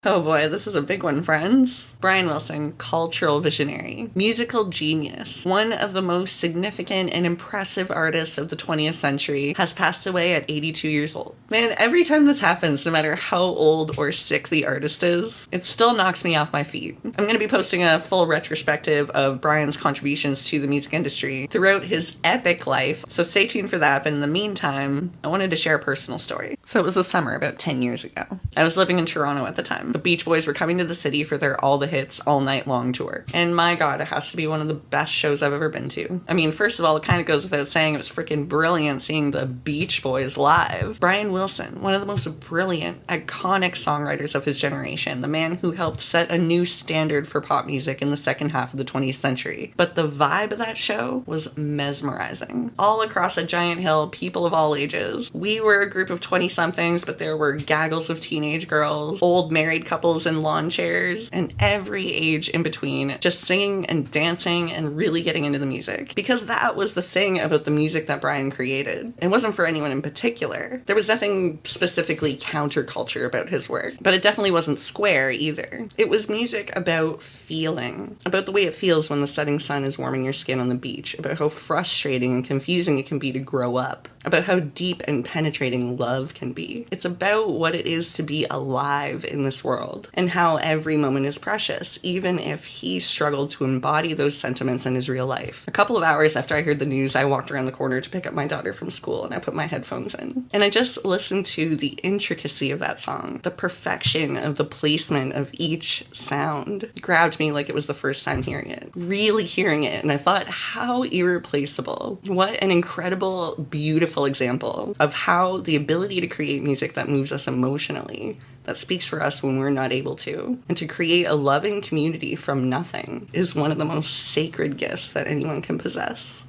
Oh boy, this is a big one, friends. Brian Wilson, cultural visionary, musical genius, one of the most significant and impressive artists of the 20th century, has passed away at 82 years old. Man, every time this happens, no matter how old or sick the artist is, it still knocks me off my feet. I'm going to be posting a full retrospective of Brian's contributions to the music industry throughout his epic life, so stay tuned for that. But in the meantime, I wanted to share a personal story. So it was the summer about 10 years ago. I was living in Toronto at the time. The Beach Boys were coming to the city for their All the Hits All Night Long tour. And my god, it has to be one of the best shows I've ever been to. I mean, first of all, it kind of goes without saying it was freaking brilliant seeing the Beach Boys live. Brian Wilson, one of the most brilliant, iconic songwriters of his generation, the man who helped set a new standard for pop music in the second half of the 20th century. But the vibe of that show was mesmerizing. All across a giant hill, people of all ages. We were a group of 20-somethings, but there were gaggles of teenage girls, old married couples in lawn chairs, and every age in between, just singing and dancing and really getting into the music. Because that was the thing about the music that Brian created. It wasn't for anyone in particular. There was nothing specifically counterculture about his work, but it definitely wasn't square either. It was music about feeling, about the way it feels when the setting sun is warming your skin on the beach, about how frustrating and confusing it can be to grow up, about how deep and penetrating love can be. It's about what it is to be alive in this world, and how every moment is precious, even if he struggled to embody those sentiments in his real life. A couple of hours after I heard the news, I walked around the corner to pick up my daughter from school, and I put my headphones in. And I just listened to the intricacy of that song, the perfection of the placement of each sound. It grabbed me like it was the first time hearing it, really hearing it, and I thought, how irreplaceable. What an incredible, beautiful example of how the ability to create music that moves us emotionally, that speaks for us when we're not able to, and to create a loving community from nothing is one of the most sacred gifts that anyone can possess.